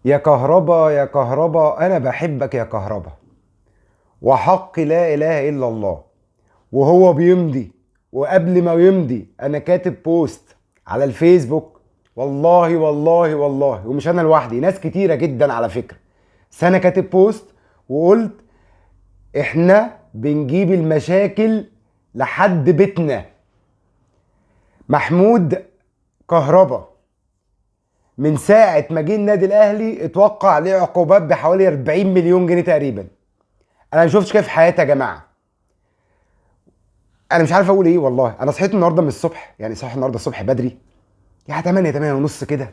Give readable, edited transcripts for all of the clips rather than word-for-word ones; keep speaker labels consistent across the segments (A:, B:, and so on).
A: يا كهربا يا كهربا انا بحبك يا كهربا، وحق لا اله الا الله. وهو بيمضي، وقبل ما يمضي انا كاتب بوست على الفيسبوك. والله والله والله، ومش انا لوحدي، ناس كتيرة جدا على فكرة. بس انا كاتب بوست وقلت احنا بنجيب المشاكل لحد بيتنا. محمود كهربا من ساعة ما جه النادي الاهلي اتوقع عليه عقوبات بحوالي 40 مليون جنيه تقريبا. انا ما شفتش كده في حياتي يا جماعه. انا مش عارف اقول ايه والله. انا صحيت النهارده من الصبح، يعني صحيت النهارده الصبح بدري، يعني 8 ونص كده،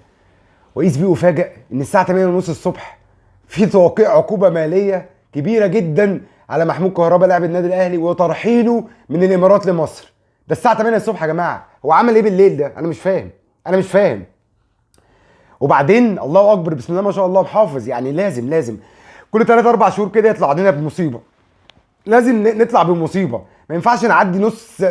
A: واقيس بيه وفاجئ ان الساعه 8 ونص الصبح في توقيع عقوبه ماليه كبيره جدا على محمود كهربا لاعب النادي الاهلي وترحيله من الامارات لمصر. ده الساعه 8 الصبح يا جماعه. هو عمل ايه بالليل ده؟ انا مش فاهم. انا مش فاهم. وبعدين الله اكبر، بسم الله ما شاء الله، محافظ. يعني لازم كل 3 4 شهور كده يطلع علينا بمصيبه. لازم نطلع بمصيبه. ما ينفعش نعدي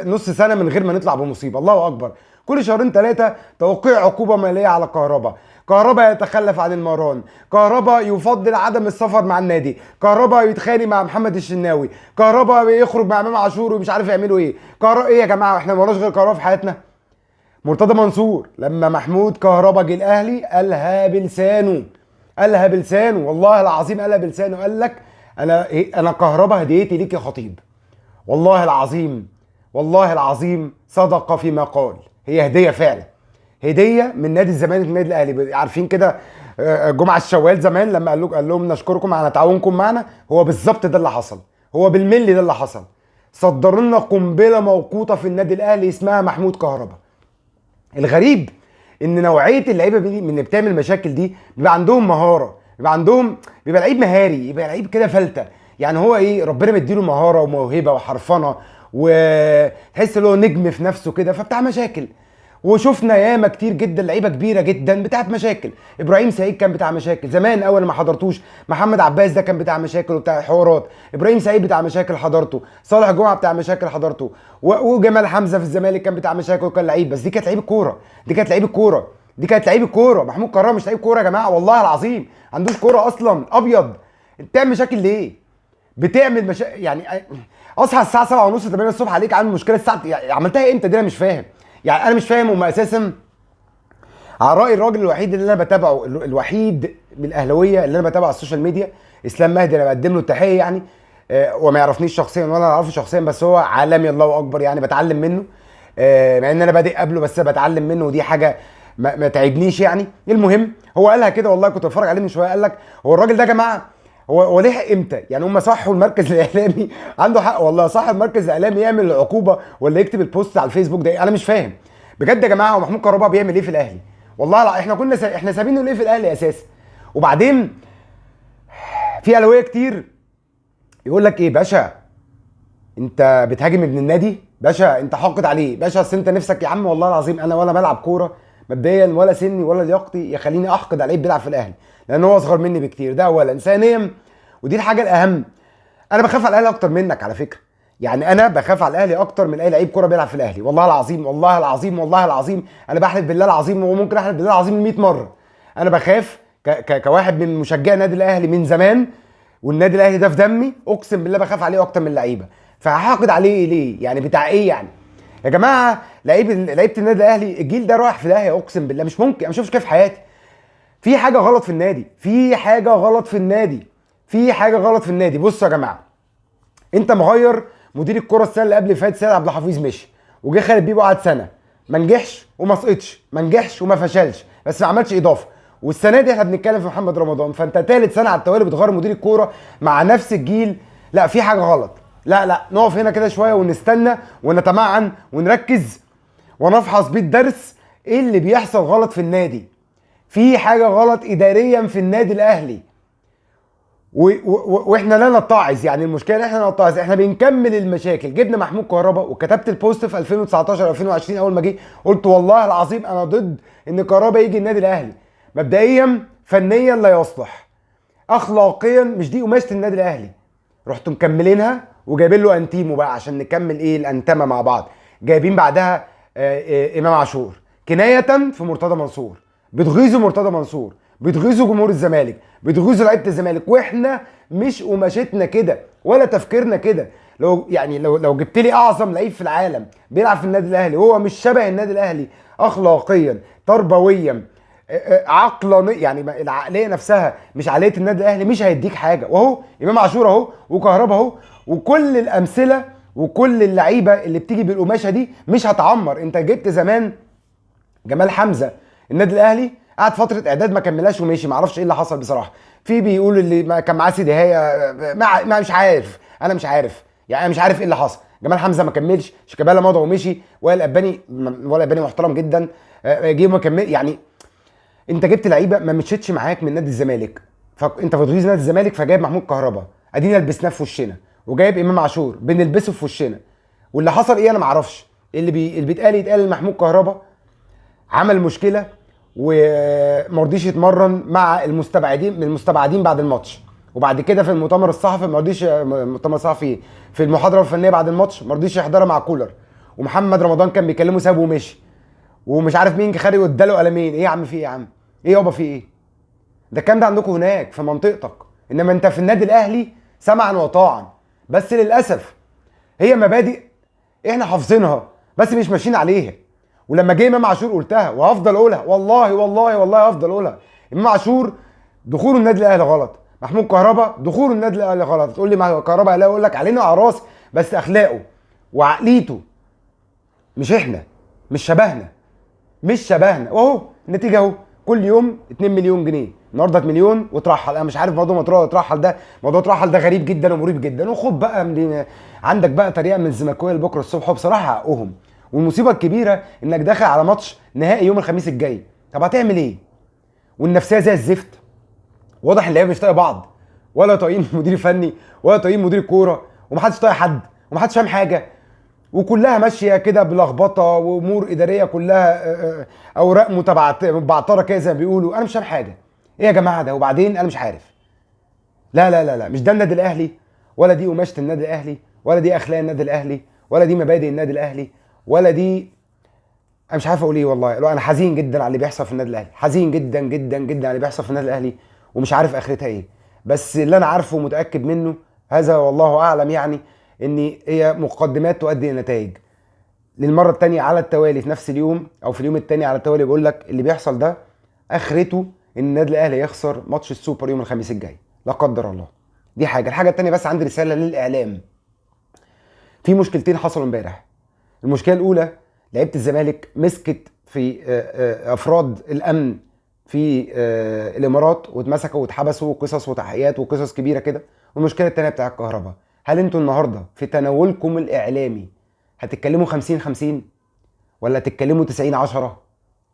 A: نص سنه من غير ما نطلع بمصيبه. الله اكبر. كل شهرين ثلاثه توقيع عقوبه ماليه على كهربا. كهربا يتخلف عن المران. كهربا يفضل عدم السفر مع النادي. كهربا يتخانق مع محمد الشناوي. كهربا يخرج مع امام عاشور ومش عارف يعملوا ايه. كهربا ايه يا جماعه؟ احنا ما وراناش غير كهربا في حياتنا. مرتضى منصور لما محمود كهربا جه الاهلي قالها بلسانه. قالها بلسانه والله العظيم، قالها بلسانه. قال لك انا كهربا هديتي ليك يا خطيب. والله العظيم، والله العظيم صدق فيما قال. هي هديه فعلا. هديه من نادي الزمالك للنادي الاهلي. عارفين كده جمعه الشوال زمان لما قال لهم نشكركم على تعاونكم معنا. هو بالظبط ده اللي حصل. هو بالملي ده اللي حصل. صدر لنا قنبله موقوته في النادي الاهلي اسمها محمود كهربا. الغريب ان نوعيه اللعيبه من اللي بتعمل مشاكل دي بيبقى عندهم مهاره، بيبقى لعيب مهاري، يبقى لعيب كده فلته. يعني هو ايه، ربنا مديله مهاره وموهبه وحرفنه، وتحس ان هو نجم في نفسه كده فبتاع مشاكل. وشفنا ياما كتير جدا لعيبه كبيره جدا بتاعت مشاكل. ابراهيم سعيد كان بتاع مشاكل زمان اول ما حضرتوش. محمد عباس ده كان بتاع مشاكل وبتاع حوارات. ابراهيم سعيد بتاع مشاكل حضرته. صالح جمعه بتاع مشاكل حضرته. وجمال حمزه في الزمالك كان بتاع مشاكل وكان لعيب. بس دي كانت لعيب الكوره. دي كانت لعيب الكوره. محمود كرام مش لعيب كوره يا جماعه، والله العظيم عندوش كوره اصلا. ابيض. انت بتعمل مشاكل ليه؟ يعني اصحى الساعه 7 ونص 8 الصبح عليك عامل مشكله الساعه، يعني عملتها امتى دي؟ انا مش فاهم. يعني انا مش فاهم. هم اساسا على راي الراجل الوحيد اللي انا بتابعه، الوحيد من الاهلاويه اللي انا بتابعه على السوشيال ميديا، اسلام مهدي، انا بقدم له التحيه يعني. وما يعرفنيش شخصيا ولا انا اعرفه شخصيا، بس هو عالمي الله اكبر، يعني بتعلم منه. مع ان انا بادئ قبله بس بتعلم منه، ودي حاجه ما تعبنيش يعني. المهم هو قالها كده، والله كنت بتفرج عليه من شويه. قال لك هو الراجل ده يا جماعه، هو لحق امتى؟ يعني هم صحوا المركز الاعلامي عنده حق والله. صح المركز الاعلامي يعمل العقوبه ولا يكتب البوست على الفيسبوك ده؟ انا مش فاهم بجد يا جماعه. هو محمود كهربا بيعمل ايه في الاهلي؟ والله احنا كنا احنا سابينه ليه في الاهلي اساسا؟ وبعدين في اهلاويه كتير يقول لك ايه باشا، انت بتهاجم ابن النادي باشا، انت حاقد عليه باشا، اصل انت نفسك. يا عم والله العظيم انا ولا بلعب كوره مبدئيا، ولا سني ولا لياقتي يخليني احقد عليه بيلعب في الاهلي، لان هو اصغر مني بكتير. ده اولا. ثانيا، ودي الحاجه الاهم، انا بخاف على الاهلي اكتر منك على فكره. يعني انا بخاف على الاهلي اكتر من اي لعيب كوره بيلعب في الاهلي. والله العظيم والله العظيم والله العظيم، انا بحلف بالله العظيم، وممكن احلف بالله العظيم 100 مره. انا بخاف كواحد من مشجعي النادي الاهلي من زمان، والنادي الاهلي ده في دمي، اقسم بالله بخاف عليه اكتر من اللعيبه. فهحقد عليه ليه؟ يعني بتاع ايه يعني؟ يا جماعه لعيبه النادي الاهلي الجيل ده رايح في داهيه، اقسم بالله مش ممكن. انا ما شفتش كده في حياتي. في حاجه غلط في النادي، في حاجه غلط في النادي، في حاجه غلط في النادي. بصوا يا جماعه، انت مغير مدير الكره السنه اللي قبل اللي فاتت، سيد عبد الحفيظ مشي، وجه خالد بيبو قعد سنه، ما نجحش وما سقطش، ما نجحش وما فشلش، بس ما عملش اضافه. والسنه دي احنا بنتكلم في محمد رمضان. فانت ثالث سنه على التوالي بتغير مدير الكوره مع نفس الجيل. لا في حاجه غلط. لا نقف هنا كده شويه ونستنى ونتمعن ونركز ونفحص بيه الدرس. ايه اللي بيحصل غلط في النادي؟ في حاجه غلط اداريا في النادي الاهلي. واحنا لا نتعظ. يعني المشكله ان احنا نتعظ، احنا بنكمل المشاكل. جبنا محمود كهربا، وكتبت البوست في 2019 2020 اول ما جه، قلت والله العظيم انا ضد ان كهربا يجي النادي الاهلي. مبدئيا فنيا لا يصلح، اخلاقيا مش دي قماشه النادي الاهلي. رحتوا مكملينها وجايبين له انتيمو بقى عشان نكمل ايه الانتمه مع بعض. جايبين بعدها امام عاشور كنايه في مرتضى منصور. بتغيظوا مرتضى منصور. بتغيظوا جمهور الزمالك، بتغيظوا لعيبه الزمالك، واحنا مش قماشتنا كده ولا تفكيرنا كده. لو جبت لي اعظم لعيب في العالم بيلعب في النادي الاهلي وهو مش شبه النادي الاهلي اخلاقيا تربويا عقلانيا، يعني العقليه نفسها مش عقليه النادي الاهلي، مش هيديك حاجه. واهو امام عاشور اهو، وكهربا اهو، وكل الامثله وكل اللعيبه اللي بتيجي بالقماشه دي مش هتعمر. انت جبت زمان جمال حمزه النادي الاهلي، قعد فتره اعداد ما كملاش ومشي، ما اعرفش ايه اللي حصل بصراحه. في بيقول اللي كان معاه سيدي هيا، ما مش عارف، انا مش عارف يعني، انا مش عارف ايه اللي حصل. جمال حمزه ما كملش، شيكابالا مضى ومشي، وائل اباني محترم جدا، جه ما كمل يعني. انت جبت لعيبه ما مشيتش معاك من نادي الزمالك، فانت بتغيظ نادي الزمالك، فجايب محمود كهربا ادينا لبسناه في وشنا، وجايب امام عاشور بنلبسه في وشنا. واللي حصل ايه انا ما اعرفش. اللي بيتقال يتقال لمحمود كهربا عمل مشكله وما رضيش يتمرن مع المستبعدين من المستبعدين بعد الماتش، وبعد كده في المؤتمر الصحفي ما رضيش، المؤتمر الصحفي في المحاضره الفنيه بعد الماتش ما رضيش يحضرها مع كولر، ومحمد رمضان كان بيكلمه سابه ومشي، ومش عارف مين خارج واداله قلمين. ايه يا عم، في ايه يا عم، ايه يابا، في ايه؟ ده الكلام ده عندكم هناك في منطقتك، انما انت في النادي الاهلي سمعا وطاعا. بس للاسف هي مبادئ احنا حافظينها بس مش ماشيين عليها. ولما جه امام عاشور قلتها وهفضل اقولها، والله والله والله هفضل اقولها. امام عاشور دخوله النادي الاهلي غلط، محمود كهربا دخوله النادي الاهلي غلط. تقول لي ما كهربا اهلاوي، اقول لك علينا على راسي، بس اخلاقه وعقليته مش احنا، مش شبهنا، مش شبهنا. واهو النتيجه اهو، كل يوم 2 مليون جنيه، النهارده مليون وترحل. انا مش عارف موضوع ترحل ده، موضوع ترحل ده غريب جدا ومريب جدا. وخد بقى عندك بقى طريقه من الزملكاويه لبكره الصبح، وبصراحه حقهم. والمصيبه الكبيره انك داخل على ماتش نهائي يوم الخميس الجاي، طب هتعمل ايه؟ والنفسيه زي الزفت، واضح اللعيبه مش طايقه بعض، ولا طايقين مدير فني، ولا طايقين مدير كوره، ومحدش طايق حد، ومحدش فاهم حاجه، وكلها ماشيه كده بلخبطه وامور اداريه كلها اوراق متبعتره كده زي ما بيقولوا. انا مش فاهم حاجه، ايه يا جماعه ده؟ وبعدين انا مش عارف. لا لا لا لا، مش ده النادي الاهلي، ولا دي قماشه النادي الاهلي، ولا دي اخلاق النادي الاهلي، ولا دي مبادئ النادي الاهلي، ولا دي. انا مش عارف اقول ايه والله. انا حزين جدا على اللي بيحصل في النادي الاهلي، حزين جدا جدا جدا على اللي بيحصل في النادي الاهلي، ومش عارف اخرتها ايه. بس اللي انا عارفه ومتاكد منه هذا والله اعلم، يعني ان هي مقدمات تؤدي الى نتائج. للمره الثانيه على التوالي في نفس اليوم او في اليوم الثاني على التوالي بقول لك اللي بيحصل ده اخرته ان النادي الاهلي يخسر ماتش السوبر يوم الخميس الجاي لا قدر الله. دي الحاجه الثانيه، بس عندي رساله للاعلام. في مشكلتين حصلوا امبارح. المشكله الاولى، لعيبه الزمالك مسكت في افراد الامن في الامارات واتمسكوا واتحبسوا، وقصص وتحقيقات وقصص كبيره كده. والمشكله الثانيه بتاع الكهرباء، هل انتوا النهارده في تناولكم الاعلامي هتتكلموا 50-50 ولا تتكلموا 90-10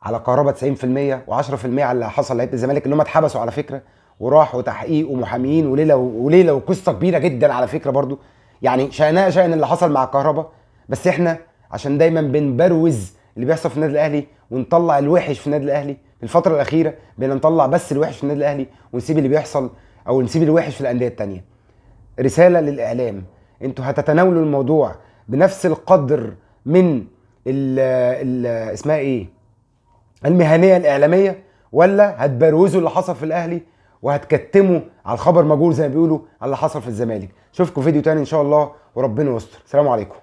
A: على كهرباء 90% و10% على اللي حصل لعيبه الزمالك اللي هم اتحبسوا على فكره وراحوا تحقيق ومحاميين وليله وقصه كبيره جدا على فكره برضو، يعني شأنها شأن اللي حصل مع كهرباء. بس احنا عشان دايما بنبروز اللي بيحصل في النادي الاهلي ونطلع الوحش في النادي الاهلي، في الفتره الاخيره بقينا نطلع بس الوحش في النادي الاهلي ونسيب اللي بيحصل او نسيب الوحش في الانديه التانيه. رساله للاعلام، انتوا هتتناولوا الموضوع بنفس القدر من ال اسمها ايه، المهنيه الاعلاميه، ولا هتبروزوا اللي حصل في الاهلي وهتكتموا على الخبر مجهول زي ما بيقولوا على اللي حصل في الزمالك؟ اشوفكم فيديو تاني ان شاء الله وربنا يستر. سلام عليكم.